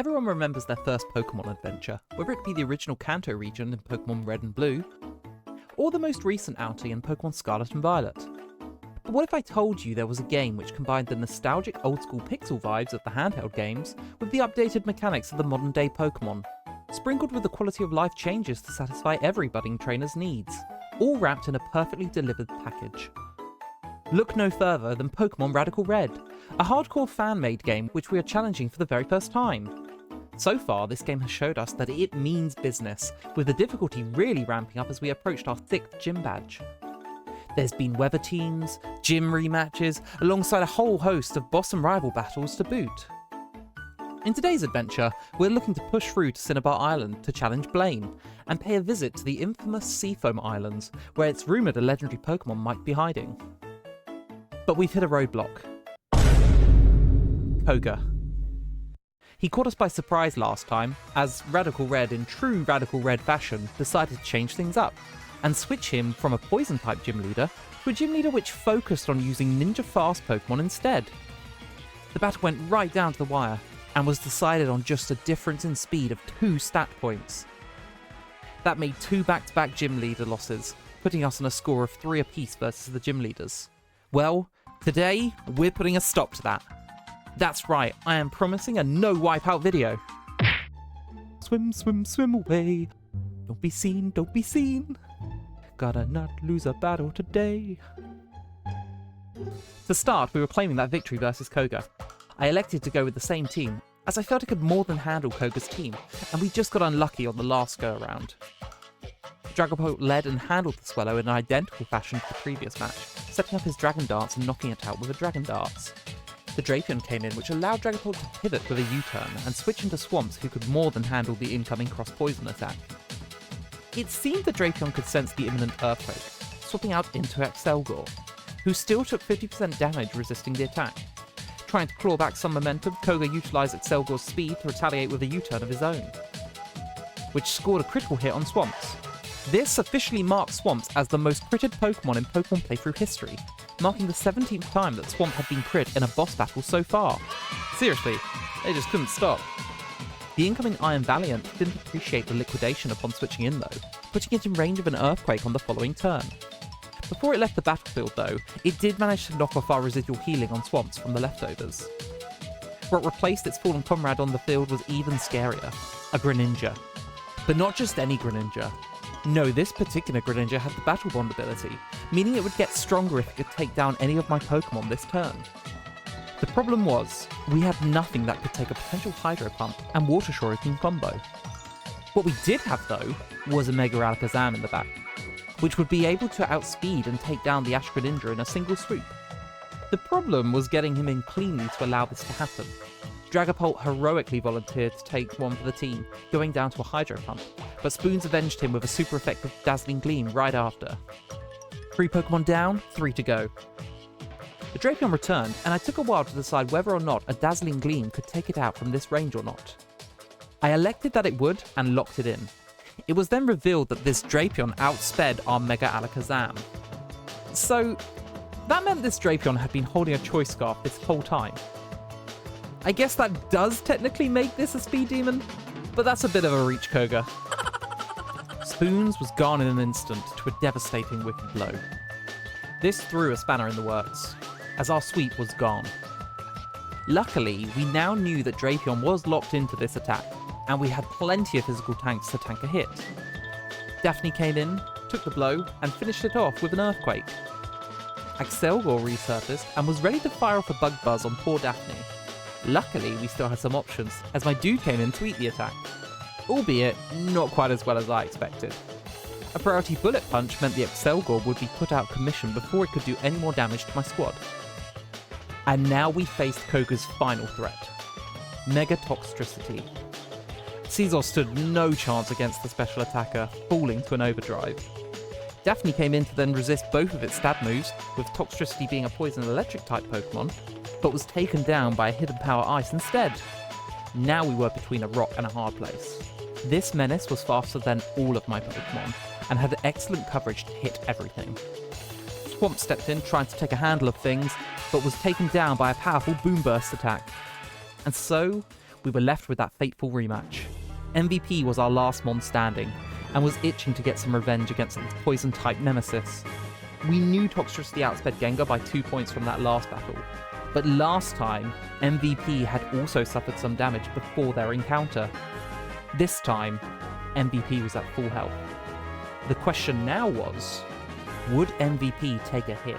Everyone remembers their first Pokemon adventure, whether it be the original Kanto region in Pokemon Red and Blue, or the most recent outing in Pokemon Scarlet and Violet. But what if I told you there was a game which combined the nostalgic old-school pixel vibes of the handheld games with the updated mechanics of the modern-day Pokemon, sprinkled with the quality of life changes to satisfy every budding trainer's needs, all wrapped in a perfectly delivered package? Look no further than Pokemon Radical Red, a hardcore fan-made game which we are challenging for the very first time. So far, this game has showed us that it means business, with the difficulty really ramping up as we approached our 6th gym badge. There's been weather teams, gym rematches, alongside a whole host of boss and rival battles to boot. In today's adventure, we're looking to push through to Cinnabar Island to challenge Blaine, and pay a visit to the infamous Seafoam Islands, where it's rumoured a legendary Pokemon might be hiding. But we've hit a roadblock. Koga. He caught us by surprise last time, as Radical Red, in true Radical Red fashion, decided to change things up, and switch him from a Poison-type gym leader to a gym leader which focused on using ninja-fast Pokemon instead. The battle went right down to the wire, and was decided on just a difference in speed of 2 stat points. That made 2 back-to-back gym leader losses, putting us on a score of 3 apiece versus the gym leaders. Well, today, we're putting a stop to that. That's right, I am promising a no wipeout video. Swim, swim, swim away. Don't be seen, don't be seen. Gotta not lose a battle today. To start, we were claiming that victory versus Koga. I elected to go with the same team, as I felt I could more than handle Koga's team, and we just got unlucky on the last go-around. Dragapult led and handled the Swellow in an identical fashion to the previous match, setting up his Dragon Dance and knocking it out with a Dragon Dance. The Drapion came in, which allowed Dragapult to pivot with a U-turn and switch into Swamps, who could more than handle the incoming cross-poison attack. It seemed the Drapion could sense the imminent Earthquake, swapping out into Excelgor, who still took 50% damage resisting the attack. Trying to claw back some momentum, Koga utilised Excelgor's speed to retaliate with a U-turn of his own, which scored a critical hit on Swamps. This officially marks Swamps as the most critted Pokemon in Pokemon playthrough history, marking the 17th time that Swamp had been crit in a boss battle so far. Seriously, they just couldn't stop. The incoming Iron Valiant didn't appreciate the liquidation upon switching in though, putting it in range of an Earthquake on the following turn. Before it left the battlefield though, it did manage to knock off our residual healing on Swamps from the leftovers. What replaced its fallen comrade on the field was even scarier, a Greninja. But not just any Greninja. No, this particular Greninja had the Battle Bond ability, meaning it would get stronger if it could take down any of my Pokemon this turn. The problem was, we had nothing that could take a potential Hydro Pump and Water Shuriken combo. What we did have though, was a Mega Alakazam in the back, which would be able to outspeed and take down the Ash Greninja in a single swoop. The problem was getting him in cleanly to allow this to happen. Dragapult heroically volunteered to take one for the team, going down to a Hydro Pump, but Spoons avenged him with a super effective Dazzling Gleam right after. 3 Pokemon down, 3 to go. The Drapion returned, and I took a while to decide whether or not a Dazzling Gleam could take it out from this range or not. I elected that it would, and locked it in. It was then revealed that this Drapion outsped our Mega Alakazam. So, that meant this Drapion had been holding a Choice Scarf this whole time. I guess that does technically make this a Speed Demon, but that's a bit of a reach, Koga. Spoons was gone in an instant to a devastating Wicked Blow. This threw a spanner in the works, as our sweep was gone. Luckily, we now knew that Drapion was locked into this attack, and we had plenty of physical tanks to tank a hit. Daphne came in, took the blow, and finished it off with an Earthquake. Excelgor resurfaced and was ready to fire off a Bug Buzz on poor Daphne. Luckily, we still had some options, as my dude came in to eat the attack. Albeit, not quite as well as I expected. A priority Bullet Punch meant the Excelgor would be put out of commission before it could do any more damage to my squad. And now we faced Koga's final threat. Mega Toxtricity. Caesar stood no chance against the special attacker, falling to an overdrive. Daphne came in to then resist both of its stab moves, with Toxtricity being a poison electric type Pokemon, but was taken down by a Hidden Power Ice instead. Now we were between a rock and a hard place. This menace was faster than all of my Pokemon, and had excellent coverage to hit everything. Swamp stepped in trying to take a handle of things, but was taken down by a powerful Boom Burst attack. And so, we were left with that fateful rematch. MVP was our last mon standing, and was itching to get some revenge against its poison-type nemesis. We knew Toxtricity outsped Gengar by 2 points from that last battle, but last time, MVP had also suffered some damage before their encounter. This time, MVP was at full health. The question now was, would MVP take a hit?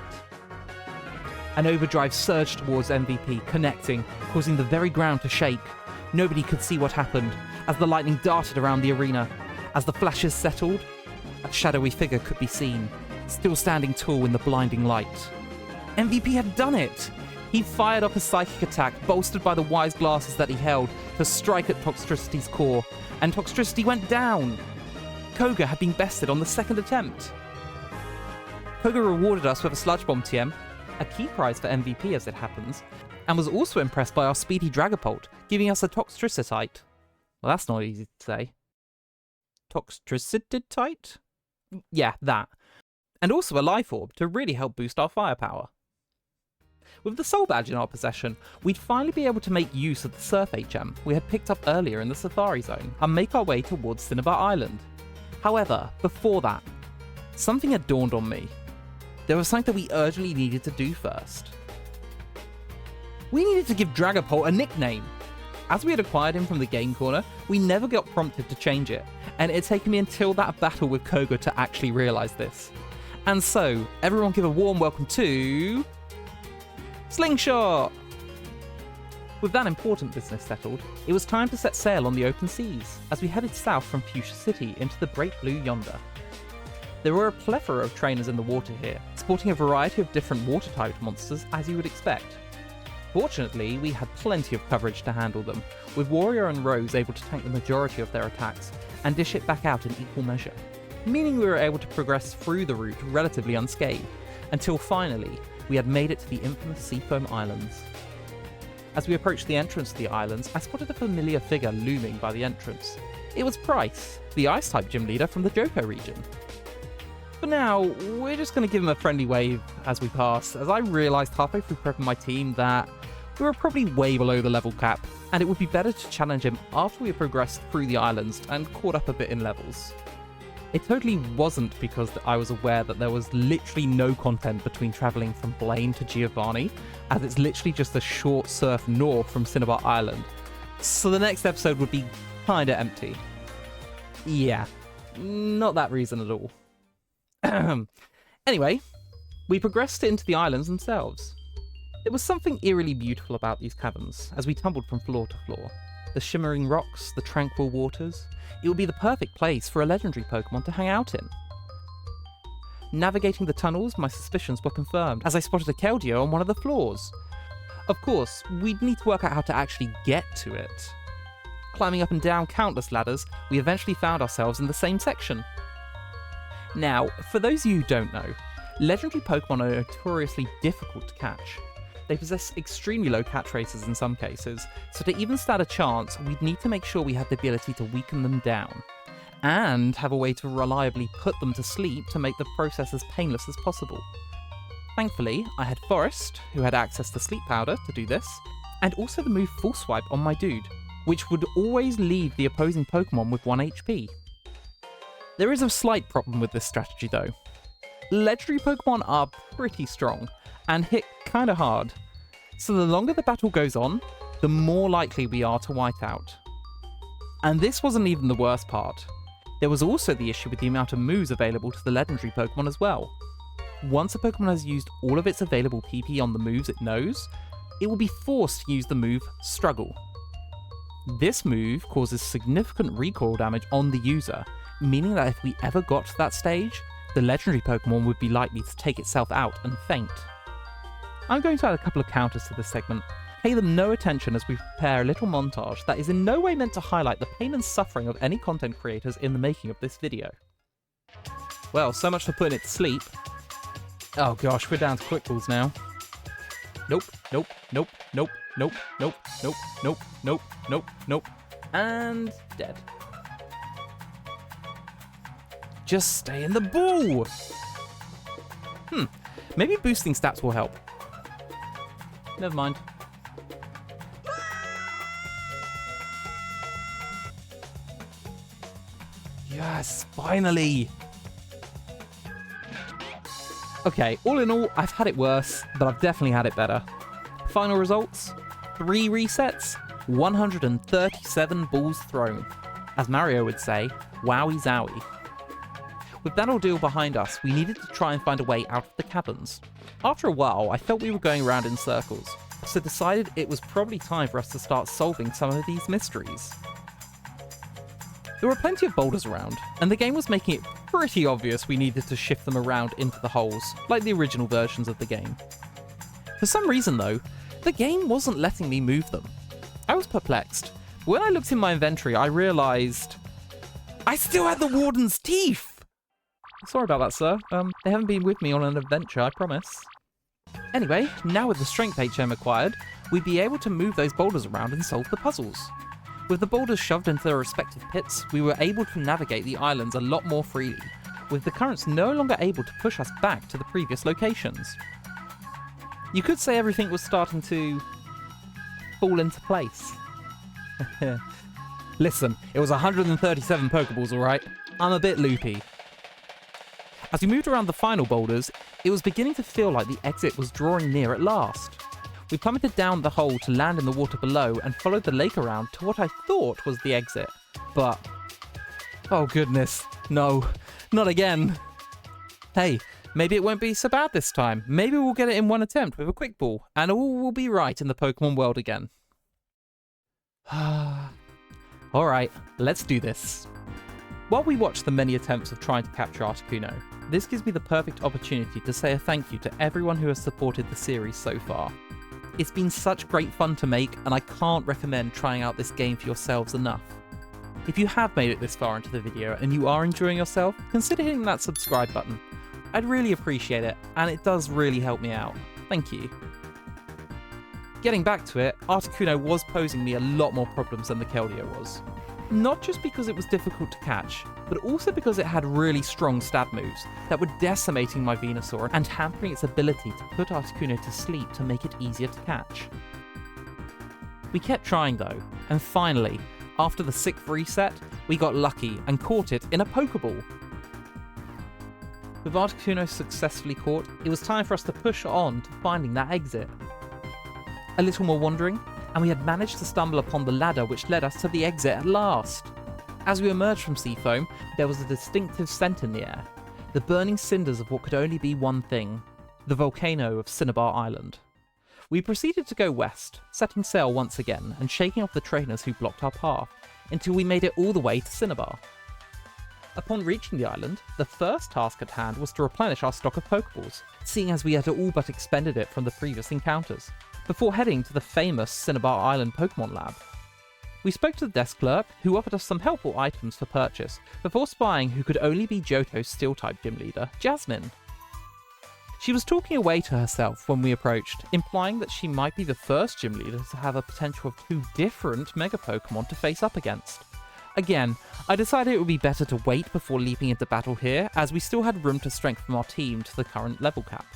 An overdrive surged towards MVP, connecting, causing the very ground to shake. Nobody could see what happened, as the lightning darted around the arena. As the flashes settled, a shadowy figure could be seen, still standing tall in the blinding light. MVP had done it! He fired off a psychic attack, bolstered by the wise glasses that he held, to strike at Toxtricity's core, and Toxtricity went down! Koga had been bested on the second attempt. Koga rewarded us with a Sludge Bomb TM, a key prize for MVP as it happens, and was also impressed by our speedy Dragapult, giving us a Toxtricitite. Well, that's not easy to say. Toxtricitite? Yeah, that. And also a Life Orb to really help boost our firepower. With the Soul Badge in our possession, we'd finally be able to make use of the Surf HM we had picked up earlier in the Safari Zone and make our way towards Cinnabar Island. However, before that, something had dawned on me. There was something that we urgently needed to do first. We needed to give Dragapult a nickname. As we had acquired him from the game corner, we never got prompted to change it, and it had taken me until that battle with Koga to actually realise this. And so, everyone give a warm welcome to... Slingshot! With that important business settled, it was time to set sail on the open seas, as we headed south from Fuchsia City into the Great Blue yonder. There were a plethora of trainers in the water here, sporting a variety of different water-typed monsters as you would expect. Fortunately, we had plenty of coverage to handle them, with Warrior and Rose able to tank the majority of their attacks, and dish it back out in equal measure, meaning we were able to progress through the route relatively unscathed, until finally, we had made it to the infamous Seafoam Islands. As we approached the entrance to the islands, I spotted a familiar figure looming by the entrance. It was Price, the Ice-type gym leader from the Johto region. For now, we're just going to give him a friendly wave as we pass, as I realised halfway through prepping my team that we were probably way below the level cap, and it would be better to challenge him after we had progressed through the islands and caught up a bit in levels. It totally wasn't because I was aware that there was literally no content between travelling from Blaine to Giovanni, as it's literally just a short surf north from Cinnabar Island. So the next episode would be kinda empty. Yeah, not that reason at all. Anyway, we progressed into the islands themselves. There was something eerily beautiful about these caverns as we tumbled from floor to floor. The shimmering rocks, the tranquil waters. It would be the perfect place for a legendary Pokemon to hang out in. Navigating the tunnels, my suspicions were confirmed as I spotted a Keldeo on one of the floors. Of course, we'd need to work out how to actually get to it. Climbing up and down countless ladders, we eventually found ourselves in the same section. Now, for those of you who don't know, legendary Pokemon are notoriously difficult to catch. They possess extremely low catch rates in some cases, so to even stand a chance, we'd need to make sure we had the ability to weaken them down, and have a way to reliably put them to sleep to make the process as painless as possible. Thankfully, I had Forest, who had access to Sleep Powder to do this, and also the move Full Swipe on my dude, which would always leave the opposing Pokemon with 1 HP. There is a slight problem with this strategy though. Legendary Pokemon are pretty strong, and hit kinda hard, so the longer the battle goes on, the more likely we are to white out. And this wasn't even the worst part. There was also the issue with the amount of moves available to the legendary Pokemon as well. Once a Pokemon has used all of its available PP on the moves it knows, it will be forced to use the move Struggle. This move causes significant recoil damage on the user, meaning that if we ever got to that stage, the legendary Pokemon would be likely to take itself out and faint. I'm going to add a couple of counters to this segment. Pay them no attention as we prepare a little montage that is in no way meant to highlight the pain and suffering of any content creators in the making of this video. Well, so much for putting it to sleep. Oh gosh, we're down to quick balls now. Nope, nope, nope, nope, nope, nope, nope, nope, nope, nope, nope, and dead. Just stay in the ball! Maybe boosting stats will help. Never mind. Yes, finally! Okay, all in all, I've had it worse, but I've definitely had it better. Final results? 3 resets, 137 balls thrown. As Mario would say, wowie zowie. With that ordeal behind us, we needed to try and find a way out of the caverns. After a while, I felt we were going around in circles, so decided it was probably time for us to start solving some of these mysteries. There were plenty of boulders around, and the game was making it pretty obvious we needed to shift them around into the holes, like the original versions of the game. For some reason though, the game wasn't letting me move them. I was perplexed. When I looked in my inventory, I realised I still had the Warden's teeth! Sorry about that, sir. They haven't been with me on an adventure, I promise. Anyway, now with the strength HM acquired, we'd be able to move those boulders around and solve the puzzles. With the boulders shoved into their respective pits, we were able to navigate the islands a lot more freely, with the currents no longer able to push us back to the previous locations. You could say everything was starting to fall into place. Listen, it was 137 Pokeballs, alright? I'm a bit loopy. As we moved around the final boulders, it was beginning to feel like the exit was drawing near at last. We plummeted down the hole to land in the water below and followed the lake around to what I thought was the exit. But, oh goodness, no, not again. Hey, maybe it won't be so bad this time. Maybe we'll get it in one attempt with a quick ball, and all will be right in the Pokemon world again. Alright, let's do this. While we watch the many attempts of trying to capture Articuno, this gives me the perfect opportunity to say a thank you to everyone who has supported the series so far. It's been such great fun to make, and I can't recommend trying out this game for yourselves enough. If you have made it this far into the video and you are enjoying yourself, consider hitting that subscribe button. I'd really appreciate it, and it does really help me out. Thank you. Getting back to it, Articuno was posing me a lot more problems than the Keldeo was. Not just because it was difficult to catch, but also because it had really strong stab moves that were decimating my Venusaur and hampering its ability to put Articuno to sleep to make it easier to catch. We kept trying though, and finally, after the 6th reset, we got lucky and caught it in a Pokeball. With Articuno successfully caught, it was time for us to push on to finding that exit. A little more wandering, and we had managed to stumble upon the ladder which led us to the exit at last. As we emerged from Seafoam, there was a distinctive scent in the air, the burning cinders of what could only be one thing, the volcano of Cinnabar Island. We proceeded to go west, setting sail once again and shaking off the trainers who blocked our path, until we made it all the way to Cinnabar. Upon reaching the island, the first task at hand was to replenish our stock of Pokeballs, seeing as we had all but expended it from the previous encounters, before heading to the famous Cinnabar Island Pokemon Lab. We spoke to the desk clerk, who offered us some helpful items for purchase, before spying who could only be Johto's Steel-type gym leader, Jasmine. She was talking away to herself when we approached, implying that she might be the first gym leader to have a potential of 2 different Mega Pokemon to face up against. Again, I decided it would be better to wait before leaping into battle here, as we still had room to strengthen our team to the current level cap.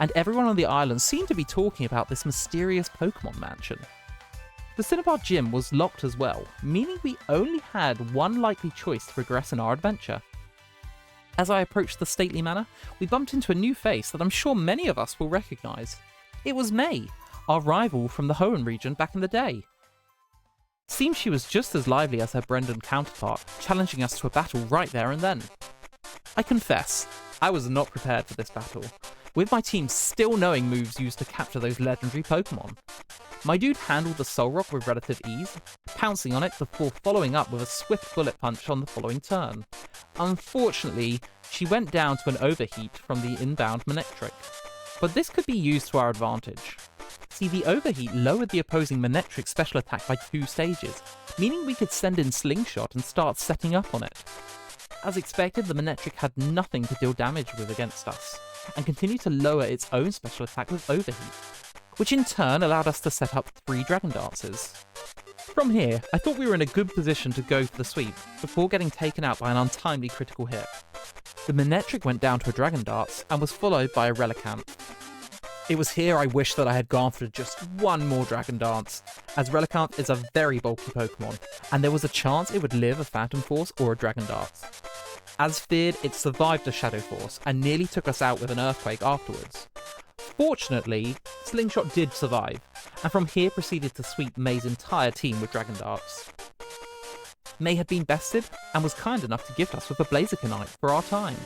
And everyone on the island seemed to be talking about this mysterious Pokemon mansion. The Cinnabar gym was locked as well, meaning we only had one likely choice to progress in our adventure. As I approached the stately manor, we bumped into a new face that I'm sure many of us will recognise. It was May, our rival from the Hoenn region back in the day. Seems she was just as lively as her Brendan counterpart, challenging us to a battle right there and then. I confess, I was not prepared for this battle, with my team still knowing moves used to capture those legendary Pokemon. My dude handled the Soul Rock with relative ease, pouncing on it before following up with a swift bullet punch on the following turn. Unfortunately, she went down to an overheat from the inbound Manectric, but this could be used to our advantage. See, the overheat lowered the opposing Manectric special attack by 2 stages, meaning we could send in Slingshot and start setting up on it. As expected, the Manectric had nothing to deal damage with against us, and continued to lower its own special attack with Overheat, which in turn allowed us to set up 3 Dragon Dances. From here, I thought we were in a good position to go for the sweep, before getting taken out by an untimely critical hit. The Manectric went down to a Dragon Dance, and was followed by a Relicanth. It was here I wished that I had gone for just one more Dragon Dance, as Relicanth is a very bulky Pokemon, and there was a chance it would live a Phantom Force or a Dragon Dance. As feared, it survived a Shadow Force, and nearly took us out with an Earthquake afterwards. Fortunately, Slingshot did survive, and from here proceeded to sweep May's entire team with Dragon Darts. May had been bested, and was kind enough to gift us with a Blazikenite for our time.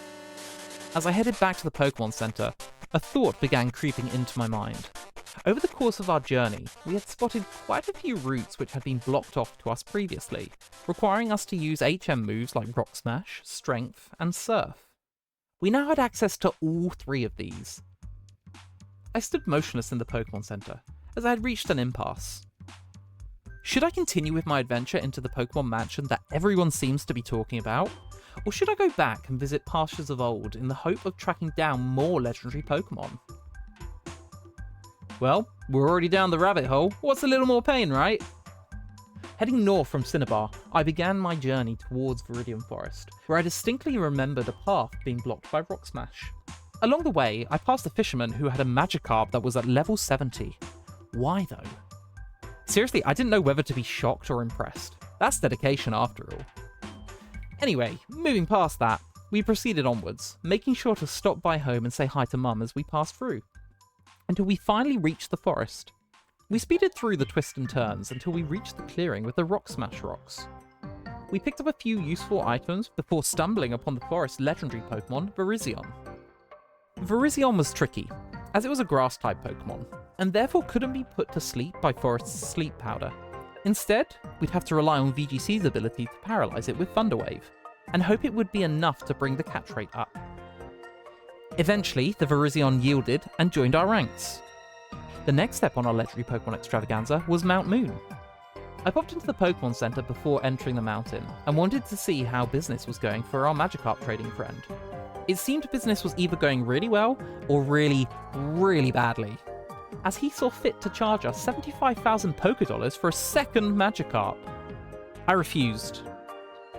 As I headed back to the Pokemon Center, a thought began creeping into my mind. Over the course of our journey, we had spotted quite a few routes which had been blocked off to us previously, requiring us to use HM moves like Rock Smash, Strength, and Surf. We now had access to all three of these. I stood motionless in the Pokemon Center, as I had reached an impasse. Should I continue with my adventure into the Pokemon Mansion that everyone seems to be talking about? Or should I go back and visit pastures of old in the hope of tracking down more legendary Pokemon? Well, we're already down the rabbit hole, what's a little more pain, right? Heading north from Cinnabar, I began my journey towards Viridian Forest, where I distinctly remembered a path being blocked by Rock Smash. Along the way, I passed a fisherman who had a Magikarp that was at level 70. Why though? Seriously, I didn't know whether to be shocked or impressed. That's dedication after all. Anyway, moving past that, we proceeded onwards, making sure to stop by home and say hi to Mum as we passed through, until we finally reached the forest. We speeded through the twists and turns until we reached the clearing with the Rock Smash rocks. We picked up a few useful items before stumbling upon the forest's legendary Pokemon, Virizion. Virizion was tricky, as it was a grass-type Pokemon, and therefore couldn't be put to sleep by Forest's sleep powder. Instead, we'd have to rely on VGC's ability to paralyze it with Thunder Wave, and hope it would be enough to bring the catch rate up. Eventually, the Virizion yielded and joined our ranks. The next step on our legendary Pokemon extravaganza was Mount Moon. I popped into the Pokemon Center before entering the mountain, and wanted to see how business was going for our Magikarp trading friend. It seemed business was either going really well, or really, really badly, as he saw fit to charge us 75,000 Pokedollars for a second Magikarp. I refused,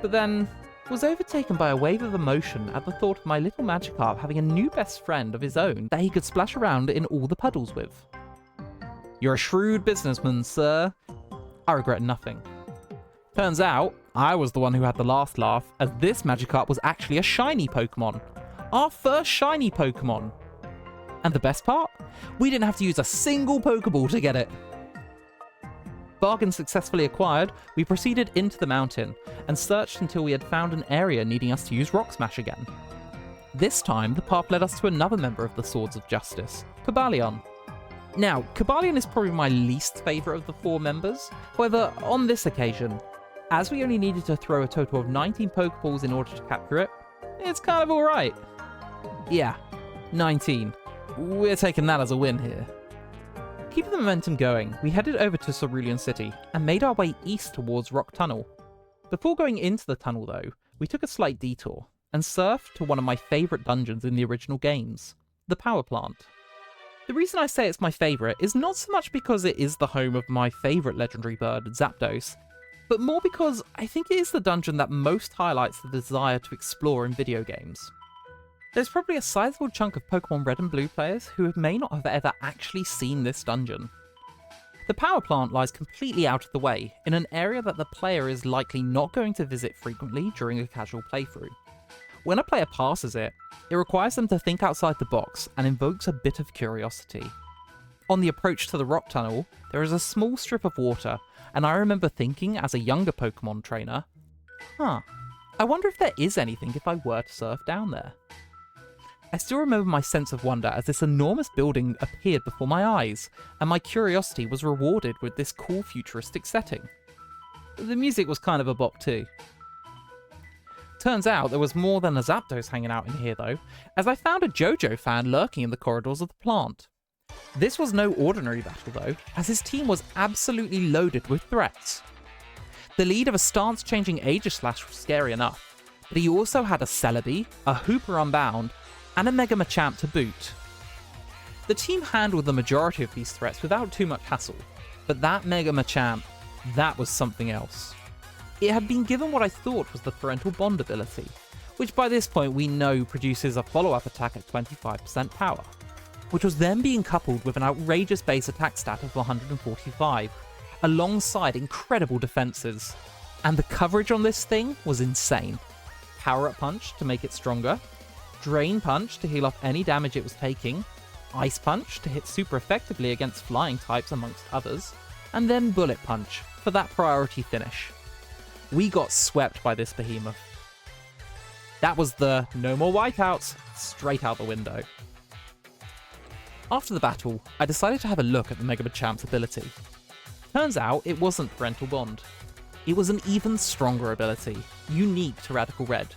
but then was overtaken by a wave of emotion at the thought of my little Magikarp having a new best friend of his own that he could splash around in all the puddles with. You're a shrewd businessman, sir. I regret nothing. Turns out, I was the one who had the last laugh, as this Magikarp was actually a shiny Pokemon. Our first shiny Pokemon. And the best part? We didn't have to use a single Pokeball to get it. Bargain successfully acquired, we proceeded into the mountain, and searched until we had found an area needing us to use Rock Smash again. This time, the path led us to another member of the Swords of Justice, Cobalion. Now, Cobalion is probably my least favourite of the four members. However, on this occasion, as we only needed to throw a total of 19 Pokeballs in order to capture it, it's kind of alright. Yeah, 19. We're taking that as a win here. Keeping the momentum going, we headed over to Cerulean City and made our way east towards Rock Tunnel. Before going into the tunnel though, we took a slight detour and surfed to one of my favourite dungeons in the original games, the Power Plant. The reason I say it's my favourite is not so much because it is the home of my favourite legendary bird, Zapdos, but more because I think it is the dungeon that most highlights the desire to explore in video games. There's probably a sizable chunk of Pokemon Red and Blue players who may not have ever actually seen this dungeon. The Power Plant lies completely out of the way, in an area that the player is likely not going to visit frequently during a casual playthrough. When a player passes it, it requires them to think outside the box and invokes a bit of curiosity. On the approach to the rock tunnel, there is a small strip of water, and I remember thinking as a younger Pokemon trainer, I wonder if there is anything if I were to surf down there. I still remember my sense of wonder as this enormous building appeared before my eyes, and my curiosity was rewarded with this cool futuristic setting. The music was kind of a bop too. Turns out there was more than a Zapdos hanging out in here though, as I found a JoJo fan lurking in the corridors of the plant. This was no ordinary battle though, as his team was absolutely loaded with threats. The lead of a stance-changing Aegislash was scary enough, but he also had a Celebi, a Hooper Unbound, and a Mega Machamp to boot. The team handled the majority of these threats without too much hassle, but that Mega Machamp, that was something else. It had been given what I thought was the Parental Bond ability, which by this point we know produces a follow-up attack at 25% power. which was then being coupled with an outrageous base attack stat of 145, alongside incredible defenses. And the coverage on this thing was insane. Power Up Punch to make it stronger, Drain Punch to heal off any damage it was taking, Ice Punch to hit super effectively against flying types amongst others, and then Bullet Punch for that priority finish. We got swept by this behemoth. That was the no more wipeouts straight out the window. After the battle, I decided to have a look at the Mega Machamp's ability. Turns out it wasn't Parental Bond. It was an even stronger ability, unique to Radical Red.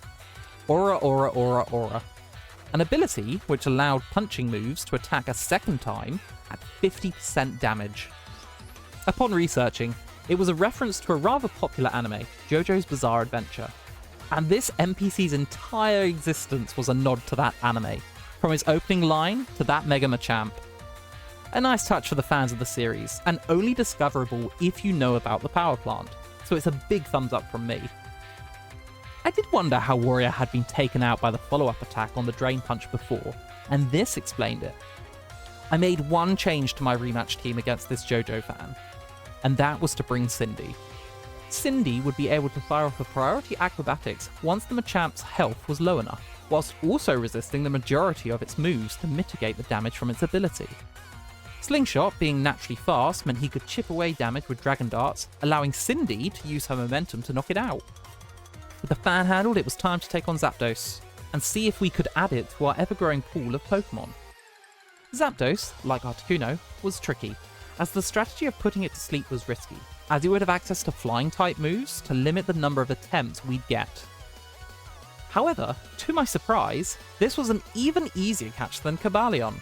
Aura, Aura, Aura, Aura. An ability which allowed punching moves to attack a second time at 50% damage. Upon researching, it was a reference to a rather popular anime, JoJo's Bizarre Adventure. And this NPC's entire existence was a nod to that anime, from his opening line to that Mega Machamp. A nice touch for the fans of the series, and only discoverable if you know about the power plant, so it's a big thumbs up from me. I did wonder how Warrior had been taken out by the follow-up attack on the Drain Punch before, and this explained it. I made one change to my rematch team against this JoJo fan, and that was to bring Cindy. Cindy would be able to fire off a priority acrobatics once the Machamp's health was low enough, whilst also resisting the majority of its moves to mitigate the damage from its ability. Slingshot, being naturally fast, meant he could chip away damage with Dragon Darts, allowing Cindy to use her momentum to knock it out. With the fan handled, it was time to take on Zapdos, and see if we could add it to our ever-growing pool of Pokemon. Zapdos, like Articuno, was tricky, as the strategy of putting it to sleep was risky, as it would have access to flying-type moves to limit the number of attempts we'd get. However, to my surprise, this was an even easier catch than Cobalion.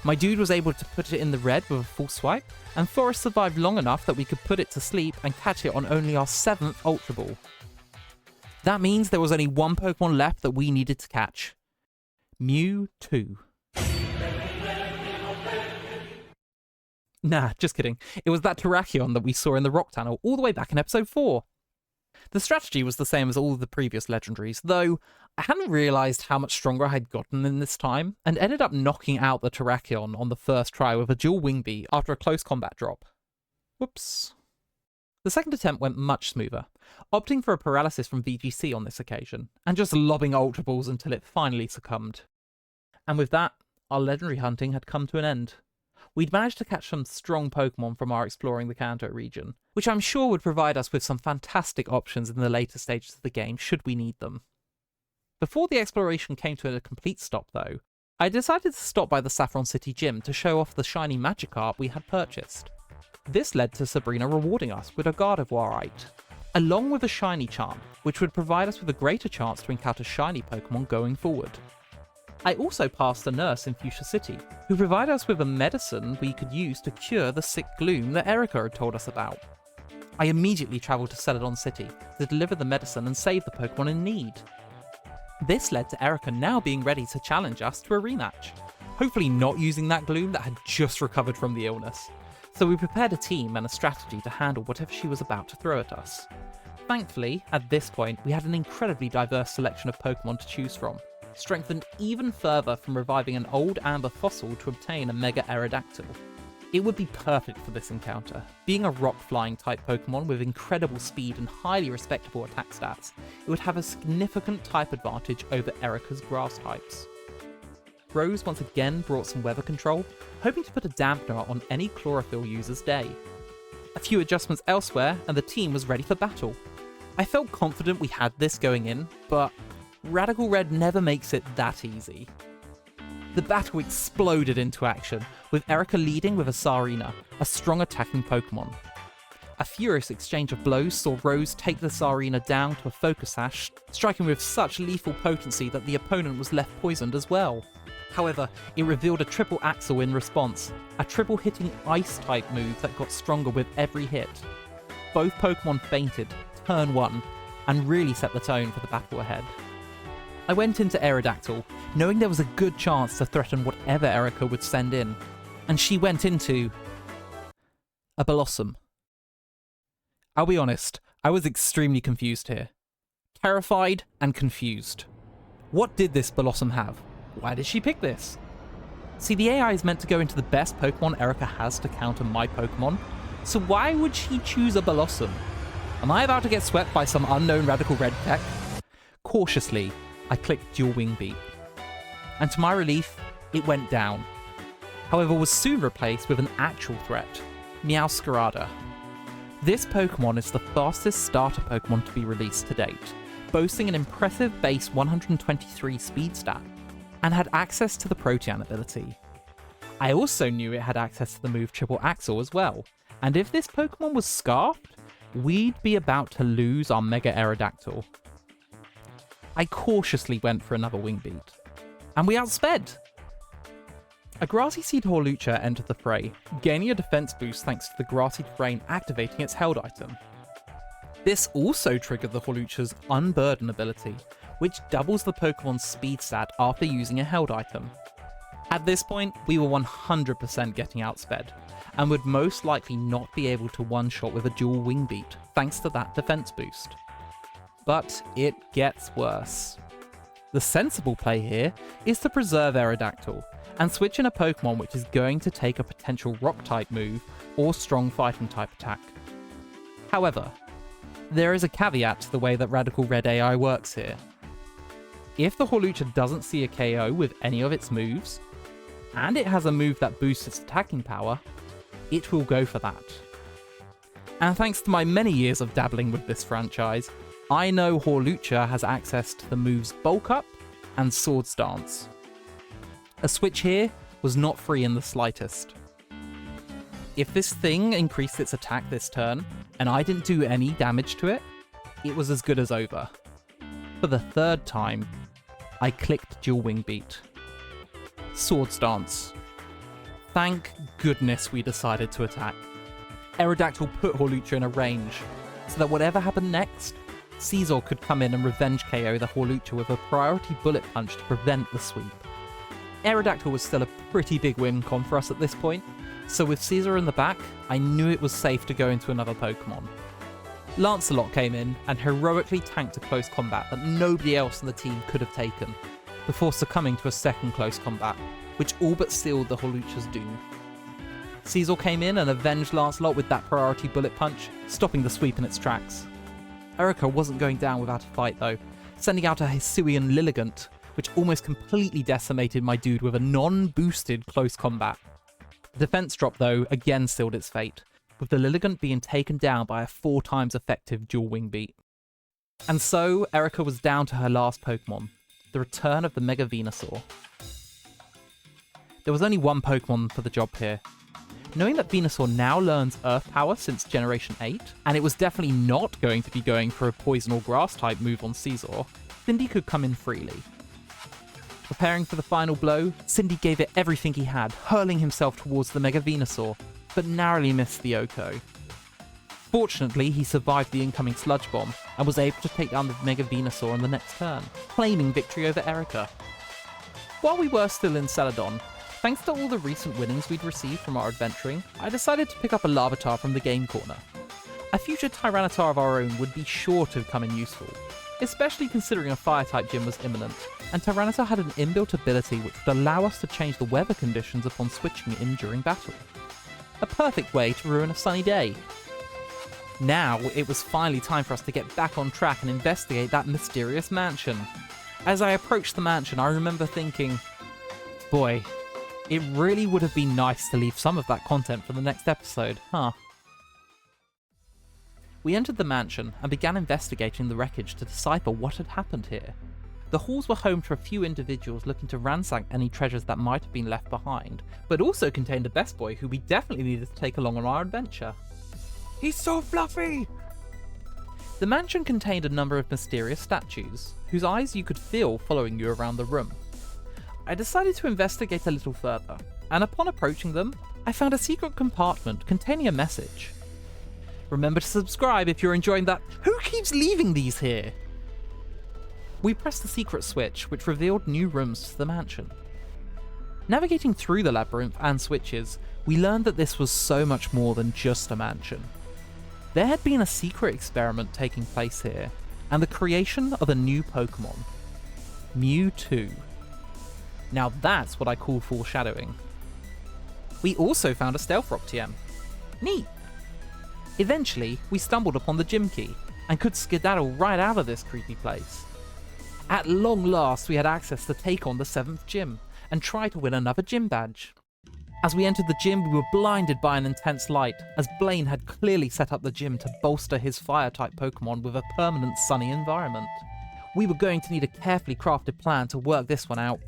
My dude was able to put it in the red with a full swipe, and Forest survived long enough that we could put it to sleep and catch it on only our 7th Ultra Ball. That means there was only one Pokemon left that we needed to catch. Mewtwo. Nah, just kidding. It was that Terrakion that we saw in the Rock Tunnel all the way back in episode 4. The strategy was the same as all of the previous legendaries, though I hadn't realised how much stronger I had gotten in this time, and ended up knocking out the Terrakion on the first try with a dual Wing Beat after a close combat drop. Whoops. The second attempt went much smoother, opting for a paralysis from VGC on this occasion, and just lobbing Ultra Balls until it finally succumbed. And with that, our legendary hunting had come to an end. We'd managed to catch some strong Pokemon from our exploring the Kanto region, which I'm sure would provide us with some fantastic options in the later stages of the game should we need them. Before the exploration came to a complete stop though, I decided to stop by the Saffron City Gym to show off the shiny Magikarp we had purchased. This led to Sabrina rewarding us with a Gardevoirite, along with a shiny charm, which would provide us with a greater chance to encounter shiny Pokemon going forward. I also passed a nurse in Fuchsia City, who provided us with a medicine we could use to cure the sick gloom that Erica had told us about. I immediately travelled to Celadon City to deliver the medicine and save the Pokemon in need. This led to Erica now being ready to challenge us to a rematch, hopefully not using that gloom that had just recovered from the illness. So we prepared a team and a strategy to handle whatever she was about to throw at us. Thankfully, at this point, we had an incredibly diverse selection of Pokemon to choose from, strengthened even further from reviving an old amber fossil to obtain a Mega Aerodactyl. It would be perfect for this encounter. Being a rock-flying type Pokemon with incredible speed and highly respectable attack stats, it would have a significant type advantage over Erica's grass types. Rose once again brought some weather control, hoping to put a dampener on any chlorophyll user's day. A few adjustments elsewhere and the team was ready for battle. I felt confident we had this going in, but Radical Red never makes it that easy. The battle exploded into action, with Erica leading with a Tsarina, a strong attacking Pokemon. A furious exchange of blows saw Rose take the Tsarina down to a Focus Sash, striking with such lethal potency that the opponent was left poisoned as well. However, it revealed a triple Axle in response, a triple hitting Ice-type move that got stronger with every hit. Both Pokemon fainted, turn 1, and really set the tone for the battle ahead. I went into Aerodactyl, knowing there was a good chance to threaten whatever Erica would send in, and she went into a Blossom. I'll be honest, I was extremely confused here. Terrified and confused. What did this Blossom have? Why did she pick this? See, the AI is meant to go into the best Pokemon Erica has to counter my Pokemon, so why would she choose a Blossom? Am I about to get swept by some unknown radical red tech? Cautiously, I clicked Dual Wing Beat, and to my relief, it went down. However, was soon replaced with an actual threat, Meowscarada. This Pokemon is the fastest starter Pokemon to be released to date, boasting an impressive base 123 speed stat, and had access to the Protean ability. I also knew it had access to the move Triple Axle as well, and if this Pokemon was Scarfed, we'd be about to lose our Mega Aerodactyl. I cautiously went for another Wing Beat, and we outsped! A Grassy Seed Hawlucha entered the fray, gaining a defense boost thanks to the Grassy Terrain activating its held item. This also triggered the Hawlucha's Unburden ability, which doubles the Pokemon's speed stat after using a held item. At this point, we were 100% getting outsped, and would most likely not be able to one-shot with a dual Wing Beat thanks to that defense boost. But it gets worse. The sensible play here is to preserve Aerodactyl, and switch in a Pokemon which is going to take a potential Rock-type move or strong Fighting-type attack. However, there is a caveat to the way that Radical Red AI works here. If the Hawlucha doesn't see a KO with any of its moves, and it has a move that boosts its attacking power, it will go for that. And thanks to my many years of dabbling with this franchise, I know Hawlucha has access to the moves Bulk Up and Swords Dance. A switch here was not free in the slightest. If this thing increased its attack this turn, and I didn't do any damage to it, it was as good as over. For the third time, I clicked Dual Wing Beat. Swords Dance. Thank goodness we decided to attack. Aerodactyl put Hawlucha in a range, so that whatever happened next, Caesar could come in and revenge KO the Hawlucha with a priority bullet punch to prevent the sweep. Aerodactyl was still a pretty big win con for us at this point, so with Caesar in the back, I knew it was safe to go into another Pokemon. Lancelot came in and heroically tanked a close combat that nobody else in the team could have taken, before succumbing to a second close combat, which all but sealed the Hawlucha's doom. Caesar came in and avenged Lancelot with that priority bullet punch, stopping the sweep in its tracks. Erica wasn't going down without a fight though, sending out a Hisuian Lilligant, which almost completely decimated my dude with a non-boosted close combat. The defense drop though again sealed its fate, with the Lilligant being taken down by a 4 times effective Dual Wing Beat. And so, Erica was down to her last Pokemon, the return of the Mega Venusaur. There was only one Pokemon for the job here. Knowing that Venusaur now learns Earth Power since Generation 8, and it was definitely not going to be going for a Poison or Grass type move on Caesar, Cindy could come in freely. Preparing for the final blow, Cindy gave it everything he had, hurling himself towards the Mega Venusaur, but narrowly missed the Oko. Fortunately, he survived the incoming Sludge Bomb, and was able to take down the Mega Venusaur on the next turn, claiming victory over Erica. While we were still in Celadon, thanks to all the recent winnings we'd received from our adventuring, I decided to pick up a Larvitar from the game corner. A future Tyranitar of our own would be sure to come in useful, especially considering a Fire-type gym was imminent, and Tyranitar had an inbuilt ability which would allow us to change the weather conditions upon switching in during battle. A perfect way to ruin a sunny day. Now, it was finally time for us to get back on track and investigate that mysterious mansion. As I approached the mansion, I remember thinking, boy, it really would have been nice to leave some of that content for the next episode, huh? We entered the mansion and began investigating the wreckage to decipher what had happened here. The halls were home to a few individuals looking to ransack any treasures that might have been left behind, but also contained a best boy who we definitely needed to take along on our adventure. He's so fluffy! The mansion contained a number of mysterious statues, whose eyes you could feel following you around the room. I decided to investigate a little further, and upon approaching them, I found a secret compartment containing a message. Remember to subscribe if you're enjoying that. Who keeps leaving these here? We pressed the secret switch, which revealed new rooms to the mansion. Navigating through the labyrinth and switches, we learned that this was so much more than just a mansion. There had been a secret experiment taking place here, and the creation of a new Pokemon, Mewtwo. Now that's what I call foreshadowing. We also found a Stealth Rock TM. Neat! Eventually, we stumbled upon the gym key, and could skedaddle right out of this creepy place. At long last, we had access to take on the 7th gym, and try to win another gym badge. As we entered the gym, we were blinded by an intense light, as Blaine had clearly set up the gym to bolster his fire-type Pokemon with a permanent sunny environment. We were going to need a carefully crafted plan to work this one out.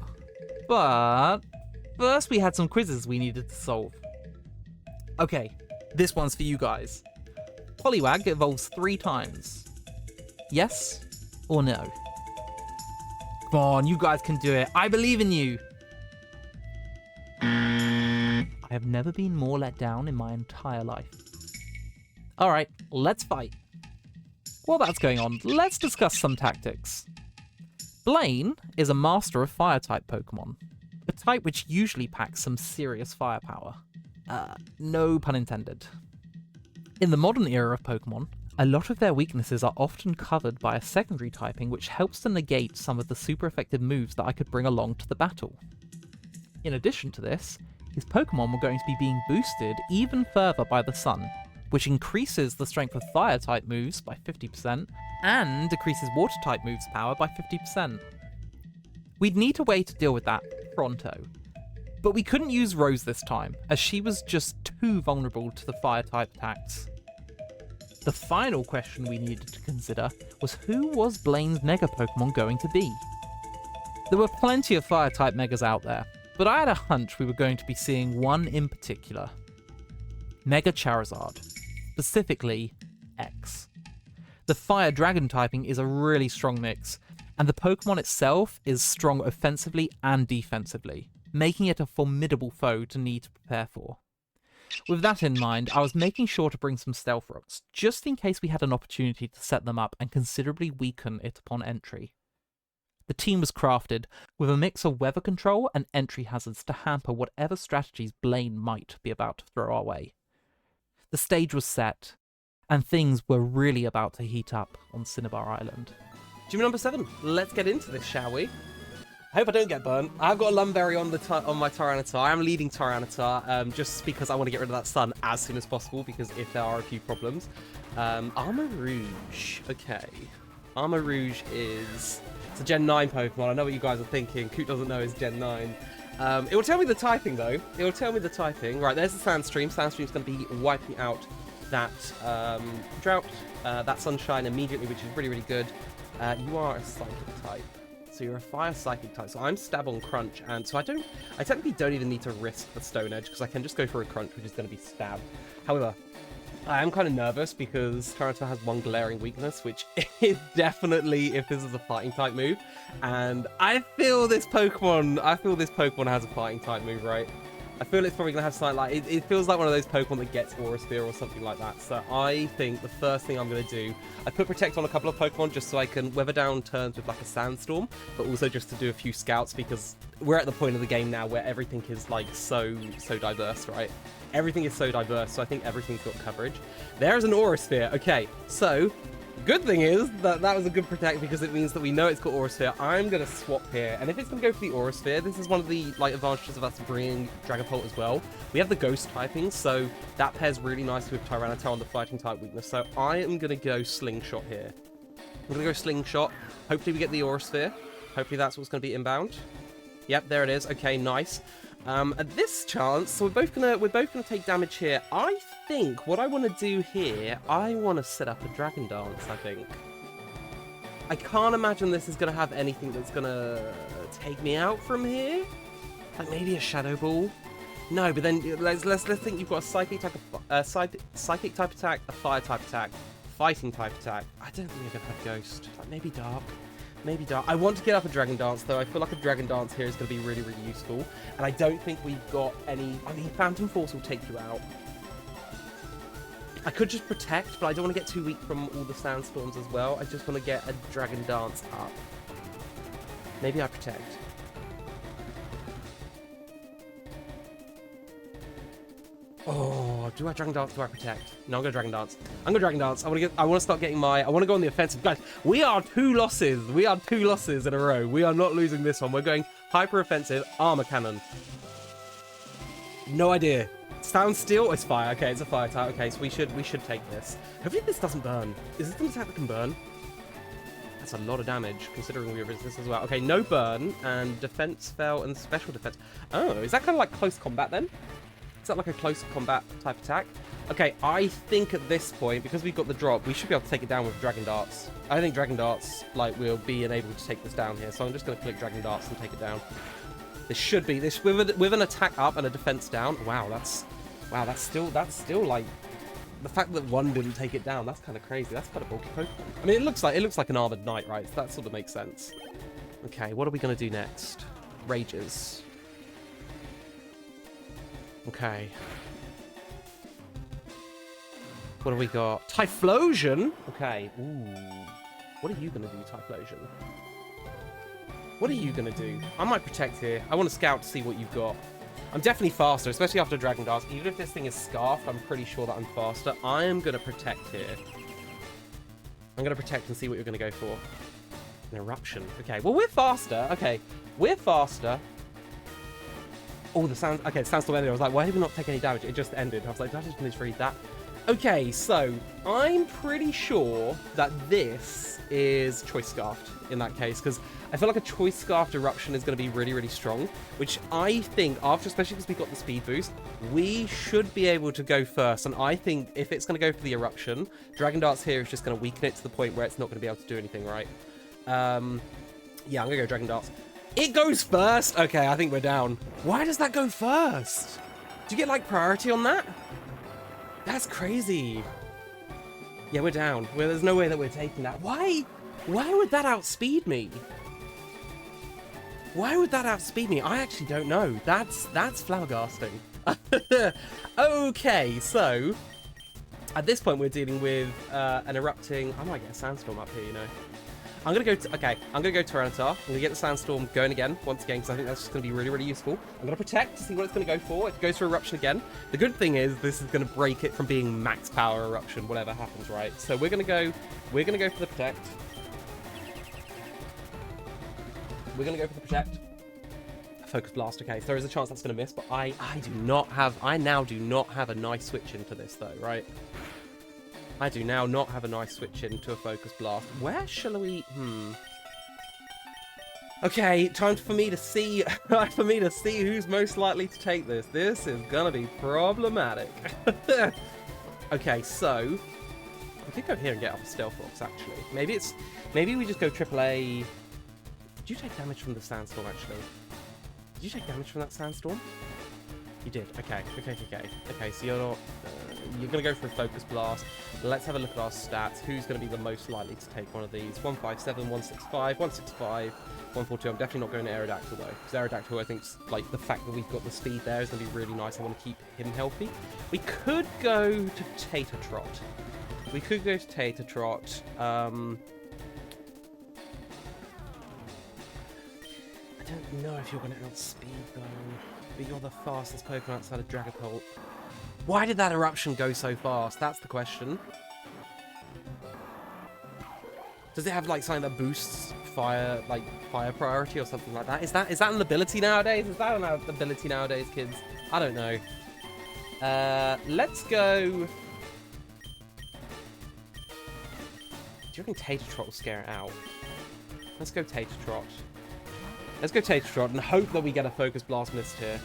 But first we had some quizzes we needed to solve. Okay, this one's for you guys. Poliwag evolves 3 times. Yes or no? Come on, you guys can do it. I believe in you. I have never been more let down in my entire life. Alright, let's fight. While that's going on, let's discuss some tactics. Blaine is a master of fire-type Pokemon, a type which usually packs some serious firepower. No pun intended. In the modern era of Pokemon, a lot of their weaknesses are often covered by a secondary typing which helps to negate some of the super effective moves that I could bring along to the battle. In addition to this, his Pokemon were going to be being boosted even further by the sun, which increases the strength of fire-type moves by 50% and decreases water-type moves' power by 50%. We'd need a way to deal with that pronto. But we couldn't use Rose this time, as she was just too vulnerable to the fire-type attacks. The final question we needed to consider was who was Blaine's Mega Pokemon going to be? There were plenty of fire-type Megas out there, but I had a hunch we were going to be seeing one in particular. Mega Charizard. Specifically, X. The Fire Dragon typing is a really strong mix, and the Pokemon itself is strong offensively and defensively, making it a formidable foe to need to prepare for. With that in mind, I was making sure to bring some Stealth Rocks, just in case we had an opportunity to set them up and considerably weaken it upon entry. The team was crafted with a mix of weather control and entry hazards to hamper whatever strategies Blaine might be about to throw our way. The stage was set, and things were really about to heat up on Cinnabar Island. Gym number 7, let's get into this, shall we? I hope I don't get burnt. I've got a Lumberry on my Tyranitar. I am leading Tyranitar just because I want to get rid of that sun as soon as possible, because if there are a few problems. Armor Rouge. Okay. Armor Rouge is... It's a Gen 9 Pokemon. I know what you guys are thinking. Coot doesn't know it's Gen 9. It will tell me the typing, though. It will tell me the typing. Right, there's the Sandstream. Sandstream's going to be wiping out that Drought, that Sunshine immediately, which is really, really good. You are a Psychic type. So you're a Fire Psychic type. So I'm Stab on Crunch, and so I technically don't even need to risk the Stone Edge, because I can just go for a Crunch, which is going to be Stab. However, I am kind of nervous because Tyranitar has one glaring weakness, which is definitely if this is a fighting type move. And I feel this Pokemon has a fighting type move, right? I feel it's probably going to have something like... It feels like one of those Pokemon that gets Aura Sphere or something like that. So I think the first thing I'm going to do... I put Protect on a couple of Pokemon just so I can weather down turns with like a Sandstorm, but also just to do a few Scouts, because we're at the point of the game now where everything is like so diverse, right? Everything is so diverse, so I think everything's got coverage. There is an Aura Sphere. Okay, so... Good thing is that was a good Protect, because it means that we know it's got Aura Sphere. I'm going to swap here, and if it's going to go for the Aura Sphere, this is one of the advantages of us bringing Dragapult as well. We have the Ghost typing, so that pairs really nicely with Tyranitar on the fighting type weakness. So I am going to go Slingshot here. I'm going to go Slingshot. Hopefully we get the Aura Sphere. Hopefully that's what's going to be inbound. Yep, there it is. Okay, nice. At this chance, so we're both gonna take damage here. I think what I want to do here, I want to set up a Dragon Dance. I think. I can't imagine this is gonna have anything that's gonna take me out from here. Like maybe a Shadow Ball. No, but then let's think you've got a Psychic type, Psychic type attack, a Fire type attack, Fighting type attack. I don't think you're gonna have Ghost. Like maybe Dark. Maybe Dark. I want to get up a Dragon Dance, though. I feel like a Dragon Dance here is going to be really, really useful. And I don't think we've got any... I mean, Phantom Force will take you out. I could just Protect, but I don't want to get too weak from all the Sandstorms as well. I just want to get a Dragon Dance up. Maybe I Protect. Oh, do I Dragon Dance? Do I Protect? No, I'm gonna Dragon Dance. I'm gonna Dragon Dance. I want to start getting I want to go on the offensive. Guys, we are 2 losses. We are 2 losses in a row. We are not losing this one. We're going Hyper offensive armor cannon. No idea. Sound steel is fire. Okay, it's a fire type. Okay, so we should take this. Hopefully this doesn't burn. Is this an attack that can burn? That's a lot of damage considering we resist as well. Okay, no burn and defense fell and special defense. Oh, is that kind of like close combat then? Is that like a close combat type attack? Okay, I think at this point, because we've got the drop, we should be able to take it down with Dragon Darts. I think Dragon Darts, like, will be able to take this down here. So I'm just going to click Dragon Darts and take it down. This should be this with an attack up and a defense down. Wow, that's still like the fact that one didn't take it down. That's kind of crazy. That's kind of bulky Pokemon. I mean, it looks like an armored knight, right? So that sort of makes sense. Okay, what are we going to do next? Rages. Okay. What have we got? Typhlosion? Okay. Ooh. What are you going to do, Typhlosion? What are you going to do? I might protect here. I want to scout to see what you've got. I'm definitely faster, especially after Dragon Darts. Even if this thing is scarfed, I'm pretty sure that I'm faster. I am going to protect here. I'm going to protect and see what you're going to go for. An eruption. Okay, well, we're faster. Okay, we're faster. Oh, the sound... Okay, the soundstorm ended. I was like, why did we not take any damage? It just ended. I was like, did I just misread that? Okay, so I'm pretty sure that this is Choice Scarfed in that case, because I feel like a Choice Scarfed eruption is going to be really, really strong, which I think, after, especially because we got the speed boost, we should be able to go first. And I think if it's going to go for the eruption, Dragon Darts here is just going to weaken it to the point where it's not going to be able to do anything, right? Yeah, I'm going to go Dragon Darts. It goes first! Okay, I think we're down. Why does that go first? Do you get, like, priority on that? That's crazy. Yeah, we're down. Well, there's no way that we're taking that. Why would that outspeed me? Why would that outspeed me? I actually don't know. That's flabbergasting. Okay, so at this point we're dealing with an erupting... I might get a sandstorm up here, you know. I'm gonna go. I'm gonna go Tyranitar. I'm gonna get the sandstorm going again, once again, because I think that's just gonna be really, really useful. I'm gonna protect to see what it's gonna go for. If it goes for eruption again, the good thing is this is gonna break it from being max power eruption, whatever happens, right? So we're gonna go for the protect. We're gonna go for the protect. Focus blast. Okay, so there is a chance that's gonna miss, but I now do not have a nice switch into this though, right? I do now not have a nice switch into a focus blast. Where shall we... Okay, time for me to see who's most likely to take this. This is gonna be problematic. Okay, so we could go here and get off a Stealth Rocks, actually. Maybe we just go AAA. Did you take damage from the sandstorm, actually? Did you take damage from that sandstorm? You did. Okay, so you're not... you're going to go for a Focus Blast. Let's have a look at our stats. Who's going to be the most likely to take one of these? 157, 165, 165, 142. I'm definitely not going to Aerodactyl, though. Because Aerodactyl, I think, like, the fact that we've got the speed there is going to be really nice. I want to keep him healthy. We could go to Tater Trot. I don't know if you're going to outspeed, though. But you're the fastest Pokemon outside of Dragapult. Why did that eruption go so fast? That's the question. Does it have like something that boosts fire priority or something like that? Is that an ability nowadays? Is that an ability nowadays, kids? I don't know. Let's go. Do you reckon Tater Trot will scare it out? Let's go Tater Trot. Let's go Tater Trot and hope that we get a Focus Blast missed here.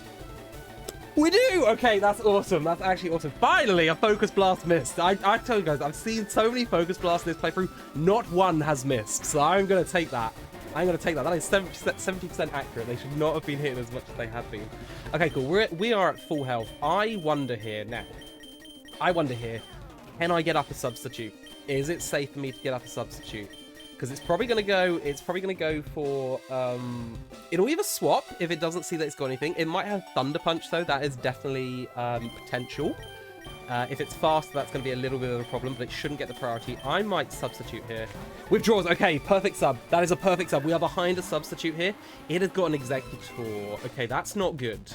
We do! Okay, that's awesome. That's actually awesome. Finally, a Focus Blast missed. I tell you guys, I've seen so many Focus Blasts in this playthrough. Not one has missed. So I'm going to take that. That is 70% accurate. They should not have been hitting as much as they have been. Okay, cool. We are at full health. I wonder here, can I get up a substitute? Is it safe for me to get up a substitute? Because it's probably going to go for, it'll either swap if it doesn't see that it's got anything. It might have Thunder Punch, though. That is definitely potential. If it's fast, that's going to be a little bit of a problem, but it shouldn't get the priority. I might substitute here. Withdraws. Okay, perfect sub. That is a perfect sub. We are behind a substitute here. It has got an Executor. Okay, that's not good.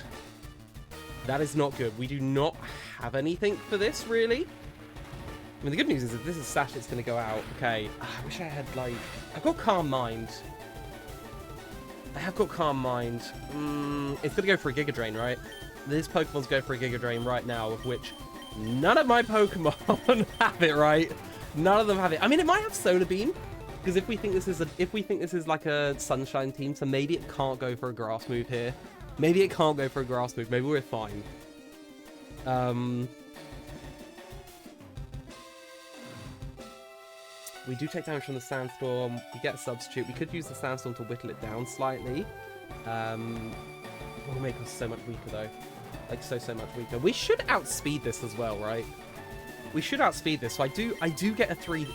That is not good. We do not have anything for this, really. I mean, the good news is if this is Sash, it's going to go out. Okay. I wish I had, like... I've got Calm Mind. I have got Calm Mind. It's going to go for a Giga Drain, right? This Pokemon's going for a Giga Drain right now, of which none of my Pokemon have it, right? None of them have it. I mean, it might have Solar Beam, because if we think this is like a Sunshine team, so maybe it can't go for a Grass move here. Maybe it can't go for a Grass move. Maybe we're fine. We do take damage from the Sandstorm. We get a substitute. We could use the Sandstorm to whittle it down slightly. It will make us so much weaker, though. Like, so much weaker. We should outspeed this as well, right? We should outspeed this. So I do get a free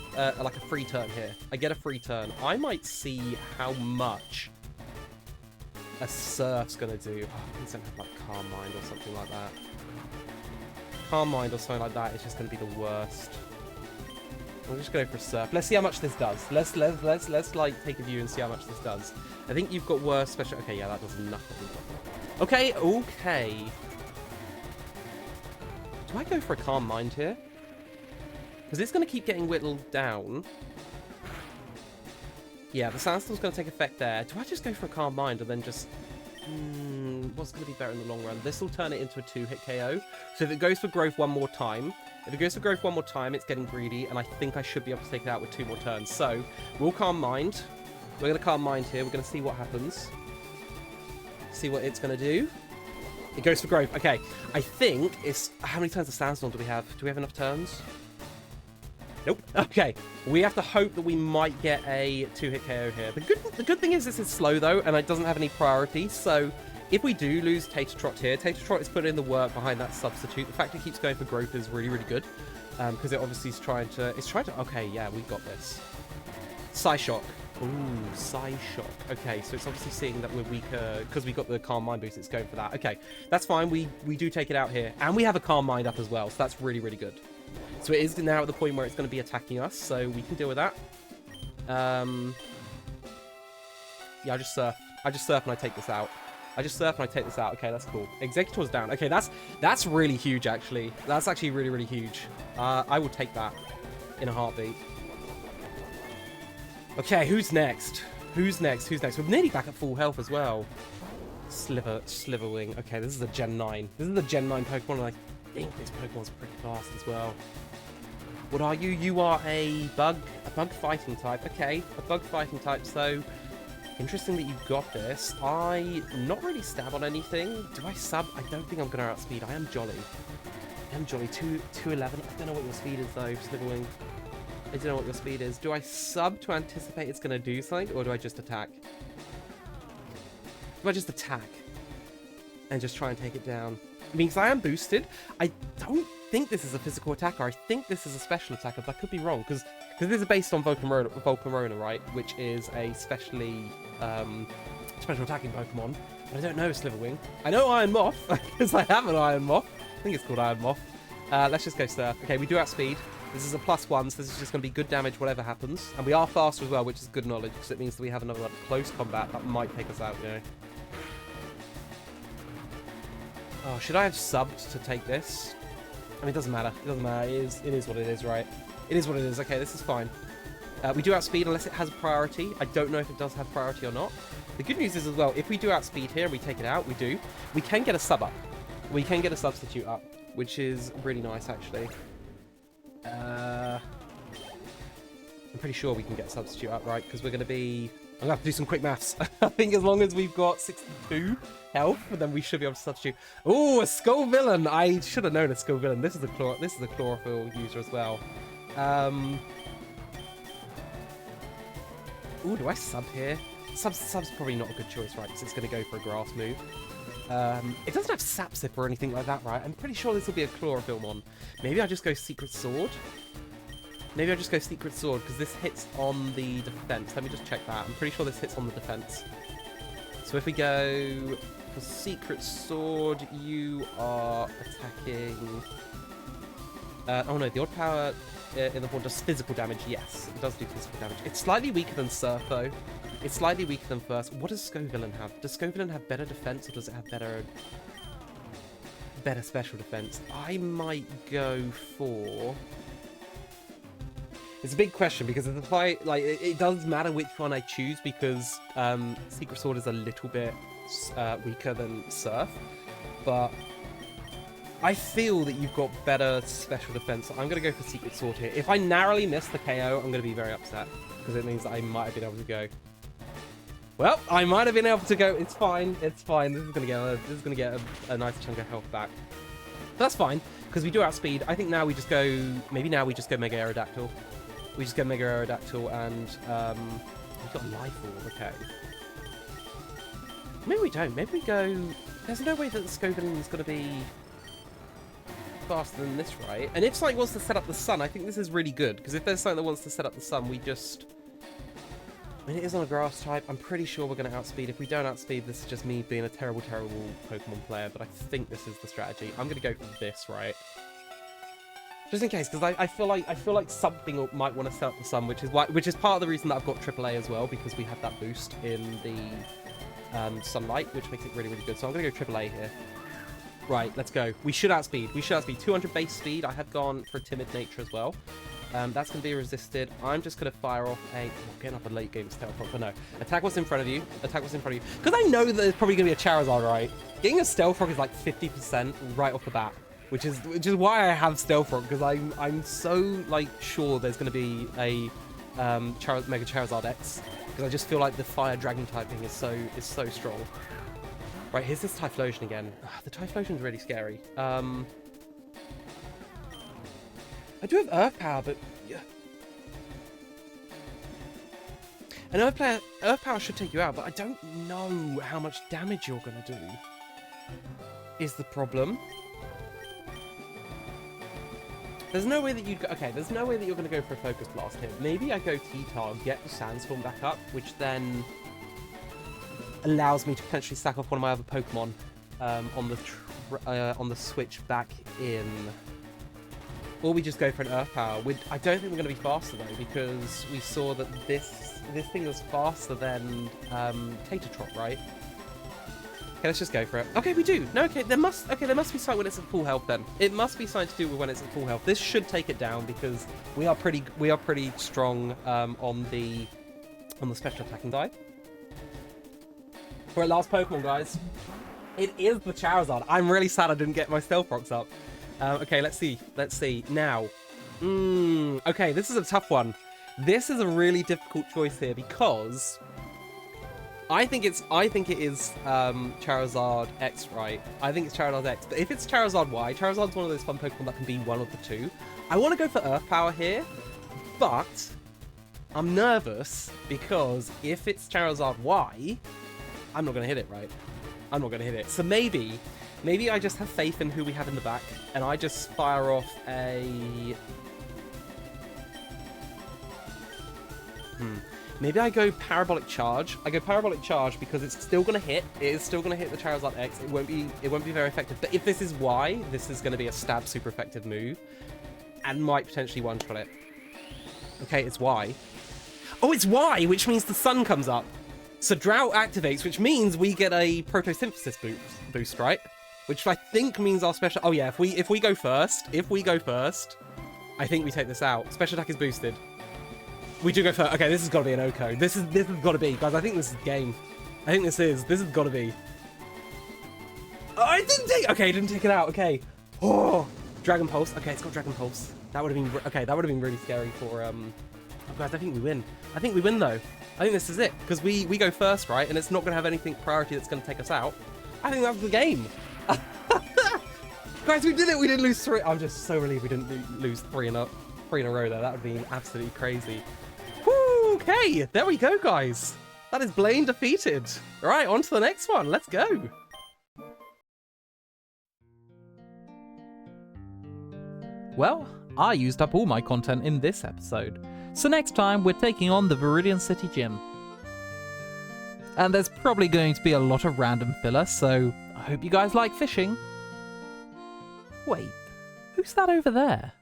turn here. I get a free turn. I might see how much a Surf's gonna do. Oh, please don't have, like, Calm Mind or something like that. Calm Mind or something like that is just gonna be the worst. We'll just go for Surf. Let's see how much this does. Let's like take a view and see how much this does. I think you've got worse special. Okay, yeah, that does nothing. Okay. Do I go for a Calm Mind here? Because it's going to keep getting whittled down. Yeah, the Sandstorm's going to take effect there. Do I just go for a Calm Mind and then just... what's going to be better in the long run? This will turn it into a 2-hit KO. So if it goes for growth one more time... If it goes for growth one more time, it's getting greedy, and I think I should be able to take it out with 2 more turns. So, we'll Calm Mind. We're going to Calm Mind here. We're going to see what happens. See what it's going to do. It goes for growth. Okay, I think it's... How many turns of Sandstorm do we have? Do we have enough turns? Nope. Okay, we have to hope that we might get a 2-hit KO here. The good thing is this is slow, though, and it doesn't have any priority, so... If we do lose Tater Trot here, Tater Trot is putting in the work behind that substitute. The fact it keeps going for growth is really, really good. Because it obviously is trying to... Okay, yeah, we got this. Psyshock. Ooh, Psyshock. Okay, so it's obviously seeing that we're weaker because we got the Calm Mind boost. It's going for that. Okay, that's fine. We do take it out here. And we have a Calm Mind up as well, so that's really, really good. So it is now at the point where it's going to be attacking us, so we can deal with that. Yeah, I just Surf. I just Surf and I take this out. Okay, that's cool. Executor's down. Okay, that's really huge, actually. That's actually really, really huge. I will take that in a heartbeat. Okay, who's next? We're nearly back at full health as well. Sliverwing. Okay, this is a Gen 9. This is a Gen 9 Pokemon, and I think this Pokemon's pretty fast as well. What are you? You are a bug fighting type. Okay, a bug fighting type, so... Interesting that you got this. I not really stab on anything. Do I sub? I don't think I'm going to outspeed. I am Jolly. 211. I don't know what your speed is though, Sliverwing. I don't know what your speed is. Do I sub to anticipate it's going to do something, or do I just attack? Do I just attack and just try and take it down? I mean, because I am boosted. I don't think this is a physical attacker. I think this is a special attacker, but I could be wrong because this is based on Volcarona, right? Which is a special attacking Pokemon. But I don't know Sliverwing. I know Iron Moth because I have an Iron Moth. I think it's called Iron Moth. Let's just go Surf. Okay, we do outspeed. This is a +1, so this is just going to be good damage whatever happens. And we are faster as well, which is good knowledge because it means that we have another close combat that might take us out, you know. Oh, should I have subbed to take this? I mean, it doesn't matter. It doesn't matter. It is what it is, right? It is what it is. Okay, this is fine. We do outspeed unless it has priority. I don't know if it does have priority or not. The good news is as well, if we do outspeed here and we take it out, we can get a sub up. We can get a substitute up, which is really nice, actually. I'm pretty sure we can get a substitute up, right? Because we're going to be... I'm going to have to do some quick maths. I think as long as we've got 62 health, then we should be able to substitute. Oh, a Skull Villain! I should have known a Skull Villain. This is a chlorophyll user as well. Ooh, do I sub here? Sub's probably not a good choice, right? Because it's going to go for a grass move. It doesn't have Sap Sip or anything like that, right? I'm pretty sure this will be a chlorophyll one. Maybe I just go Secret Sword. Because this hits on the defense. Let me just check that. I'm pretty sure this hits on the defense. So if we go for Secret Sword, you are attacking... oh no, the Odd Power in the form does physical damage. Yes, it does do physical damage. It's slightly weaker than Surf, though. It's slightly weaker than First. What does Scovillain have? Does Scovillain have better defense, or does it have better special defense? I might go for... It's a big question because if I like, it does matter which one I choose because Secret Sword is a little bit weaker than Surf, but I feel that you've got better special defense. So I'm going to go for Secret Sword here. If I narrowly miss the KO, I'm going to be very upset because it means that I might have been able to go. Well, I might have been able to go. It's fine. It's fine. This is going to get a nice chunk of health back. But that's fine because we do outspeed. I think now we just go. Maybe now we just go Mega Aerodactyl. We just go Mega Aerodactyl and we've got Life Orb. Okay. Maybe we don't. Maybe we go. There's no way that the Scovian is going to be faster than this, right? And if something wants to set up the sun, I think this is really good because if there's something that wants to set up the sun, we just. I mean, it is on a grass type. I'm pretty sure we're going to outspeed. If we don't outspeed, this is just me being a terrible, terrible Pokemon player. But I think this is the strategy. I'm going to go for this, right? Just in case, because I feel like something might want to set up the sun, which is part of the reason that I've got AAA as well, because we have that boost in the sunlight, which makes it really, really good. So I'm going to go AAA here. Right, let's go. We should outspeed. 200 base speed. I have gone for timid nature as well. That's going to be resisted. I'm just going to fire off a... getting up a late game stealth rock, but no. Attack what's in front of you. Because I know that there's probably going to be a Charizard, right? Getting a stealth rock is like 50% right off the bat. Which is why I have stealth rock, because I'm so like sure there's going to be a Mega Charizard X, because I just feel like the fire dragon typing is so strong. Right, here's this Typhlosion again. The Typhlosion is really scary. I do have Earth Power, but yeah. And Earth Power should take you out, but I don't know how much damage you're going to do. Is the problem. There's no way that you'd go... Okay, there's no way that you're going to go for a Focus Blast here. Maybe I go T-Tar, get the Sandstorm back up, which then allows me to potentially stack off one of my other Pokemon on the switch back in. Or we just go for an Earth Power. I don't think we're going to be faster, though, because we saw that this thing was faster than Tater Trot, right? Okay, let's just go for it. Okay, we do. No, okay, there must be something when it's at full health then. It must be something to do with when it's at full health. This should take it down because we are pretty strong on the special attacking side. For our last Pokemon, guys. It is the Charizard. I'm really sad I didn't get my Stealth Rocks up. Okay, let's see. Now. Okay, this is a tough one. This is a really difficult choice here because I think it is Charizard X, right? I think it's Charizard X. But if it's Charizard Y, Charizard's one of those fun Pokemon that can be one of the two. I want to go for Earth Power here, but I'm nervous because if it's Charizard Y, I'm not going to hit it, right? I'm not going to hit it. So maybe I just have faith in who we have in the back, and I just fire off a... Maybe I go Parabolic Charge. I go Parabolic Charge because it's still going to hit. It is still going to hit the Charizard X. It won't be very effective. But if this is Y, this is going to be a stab super effective move, and might potentially one-shot it. Okay, it's Y. Oh, it's Y, which means the sun comes up. So Drought activates, which means we get a Photosynthesis boost, right? Which I think means our special... Oh yeah, if we go first, I think we take this out. Special attack is boosted. We do go first. Okay, this has got to be an Oko. This has got to be, guys. I think this is game. I think this has got to be. Oh, I didn't take... Okay, didn't take it out. Okay. Oh, Dragon Pulse. Okay, it's got Dragon Pulse. That would have been... Okay, that would have been really scary for... Oh, guys, I think we win. I think we win, though. I think this is it. Because we go first, right? And it's not going to have anything priority that's going to take us out. I think that's the game. Guys, we did it. We didn't lose 3. I'm just so relieved we didn't lose 3 in a row there. That would be absolutely crazy. Woo, okay, there we go, guys. That is Blaine defeated. All right, on to the next one. Let's go. Well, I used up all my content in this episode, so next time we're taking on the Viridian City Gym. And there's probably going to be a lot of random filler, so I hope you guys like fishing. Wait, who's that over there?